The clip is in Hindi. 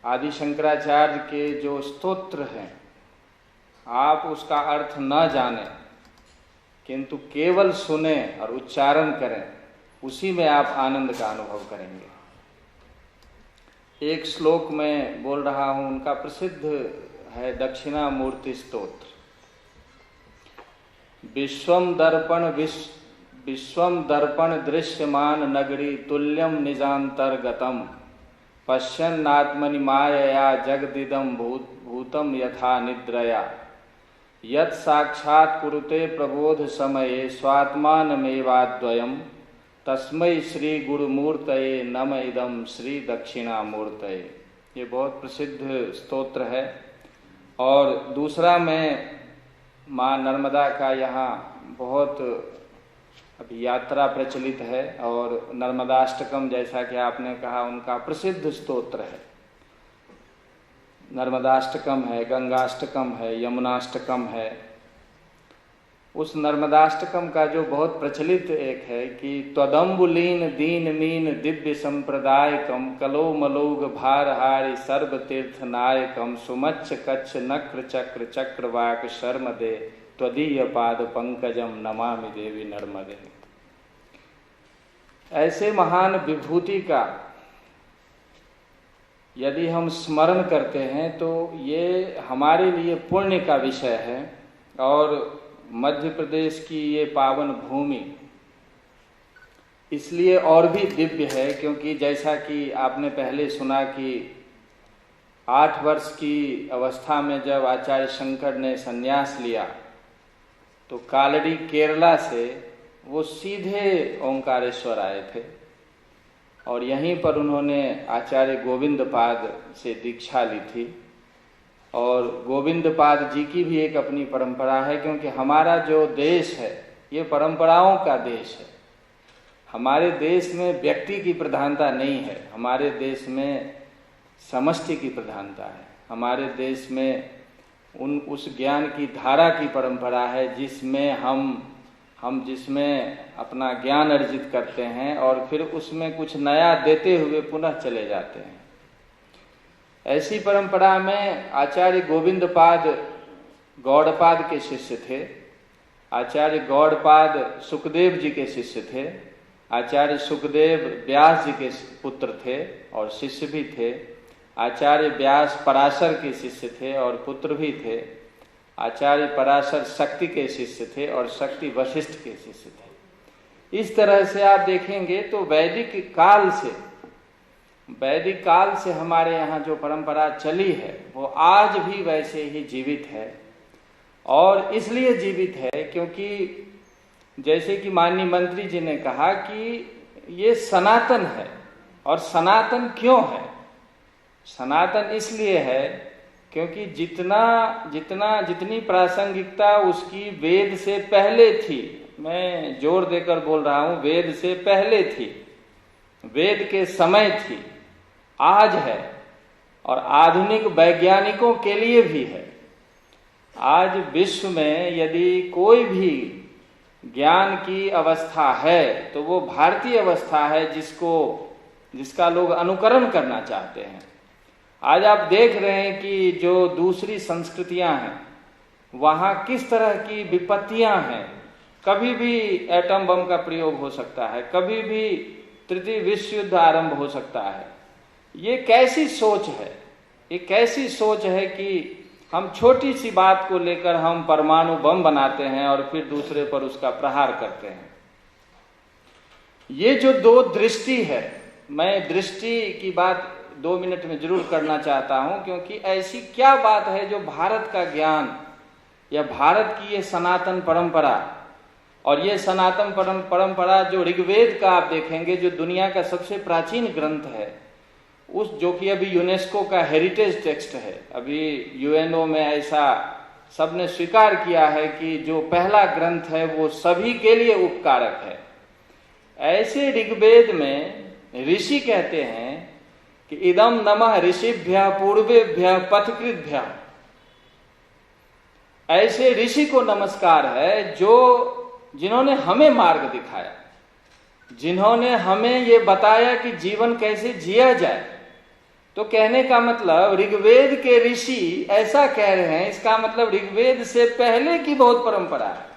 आदि शंकराचार्य के जो स्तोत्र हैं, आप उसका अर्थ न जाने किंतु केवल सुने और उच्चारण करें, उसी में आप आनंद का अनुभव करेंगे। एक श्लोक में बोल रहा हूं, उनका प्रसिद्ध है दक्षिणामूर्ति स्तोत्र। विश्वम दर्पण दृश्यमान नगरी तुल्यम निजांतर्गतम पश्यन्नात्मनि मायया जगदिदं भूतम यथा निद्रया यत् साक्षात् कुरुते प्रबोध समये स्वात्मानमेवाद्वयम् तस्मै श्री गुरुमूर्तये नम इदं श्री दक्षिणामूर्तये। ये बहुत प्रसिद्ध स्तोत्र है। और दूसरा में माँ नर्मदा का यहाँ बहुत अभी यात्रा प्रचलित है, और नर्मदाष्टकम जैसा कि आपने कहा उनका प्रसिद्ध स्तोत्र है। नर्मदाष्टकम है, गंगाष्टकम है, यमुनाष्टकम है। उस नर्मदाष्टकम का जो बहुत प्रचलित एक है कि त्वदम्बुलीन दीन मीन दिव्य संप्रदायकम कलो मलोग भारहारी सर्व तीर्थ नायकम सुमच्छ कच्छ नक्र चक्र चक्रवाक शर्म दे त्वदीय पाद पंकजम नमामि देवी नर्मदे। ऐसे महान विभूति का यदि हम स्मरण करते हैं तो ये हमारे लिए पुण्य का विषय है। और मध्य प्रदेश की ये पावन भूमि इसलिए और भी दिव्य है क्योंकि जैसा कि आपने पहले सुना कि 8 वर्ष की अवस्था में जब आचार्य शंकर ने संन्यास लिया तो कालड़ी केरला से वो सीधे ओंकारेश्वर आए थे, और यहीं पर उन्होंने आचार्य गोविंद पाद से दीक्षा ली थी। और गोविंद पाद जी की भी एक अपनी परंपरा है, क्योंकि हमारा जो देश है ये परंपराओं का देश है। हमारे देश में व्यक्ति की प्रधानता नहीं है, हमारे देश में समष्टि की प्रधानता है। हमारे देश में उस ज्ञान की धारा की परंपरा है जिसमें हम जिसमें अपना ज्ञान अर्जित करते हैं और फिर उसमें कुछ नया देते हुए पुनः चले जाते हैं। ऐसी परंपरा में आचार्य गोविंद पाद गौड़पाद के शिष्य थे, आचार्य गौड़पाद सुखदेव जी के शिष्य थे, आचार्य सुखदेव व्यास जी के पुत्र थे और शिष्य भी थे, आचार्य व्यास पराशर के शिष्य थे और पुत्र भी थे, आचार्य पराशर शक्ति के शिष्य थे और शक्ति वशिष्ठ के शिष्य थे। इस तरह से आप देखेंगे तो वैदिक काल से हमारे यहाँ जो परंपरा चली है वो आज भी वैसे ही जीवित है। और इसलिए जीवित है क्योंकि जैसे कि माननीय मंत्री जी ने कहा कि ये सनातन है। और सनातन क्यों है? सनातन इसलिए है क्योंकि जितनी प्रासंगिकता उसकी वेद से पहले थी, मैं जोर देकर बोल रहा हूं, वेद से पहले थी, वेद के समय थी, आज है और आधुनिक वैज्ञानिकों के लिए भी है। आज विश्व में यदि कोई भी ज्ञान की अवस्था है तो वो भारतीय अवस्था है जिसका लोग अनुकरण करना चाहते हैं। आज आप देख रहे हैं कि जो दूसरी संस्कृतियां हैं वहां किस तरह की विपत्तियां हैं। कभी भी एटम बम का प्रयोग हो सकता है, कभी भी तृतीय विश्व युद्ध आरंभ हो सकता है। ये कैसी सोच है? ये कैसी सोच है कि हम छोटी सी बात को लेकर हम परमाणु बम बनाते हैं और फिर दूसरे पर उसका प्रहार करते हैं। ये जो दो दृष्टि है, मैं दृष्टि की बात 2 मिनट में जरूर करना चाहता हूं, क्योंकि ऐसी क्या बात है जो भारत का ज्ञान या भारत की ये सनातन परंपरा, और ये सनातन परंपरा जो ऋग्वेद का आप देखेंगे जो दुनिया का सबसे प्राचीन ग्रंथ है, उस जो कि अभी यूनेस्को का हेरिटेज टेक्स्ट है, अभी यूएनओ में ऐसा सबने स्वीकार किया है कि जो पहला ग्रंथ है वो सभी के लिए उपकारक है। ऐसे ऋग्वेद में ऋषि कहते हैं कि इदम नमः ऋषिभ्यः पूर्वेभ्यः पथकृद्भ्यः। ऐसे ऋषि को नमस्कार है जिन्होंने हमें मार्ग दिखाया, जिन्होंने हमें ये बताया कि जीवन कैसे जिया जाए। तो कहने का मतलब ऋग्वेद के ऋषि ऐसा कह रहे हैं, इसका मतलब ऋग्वेद से पहले की बहुत परंपरा है।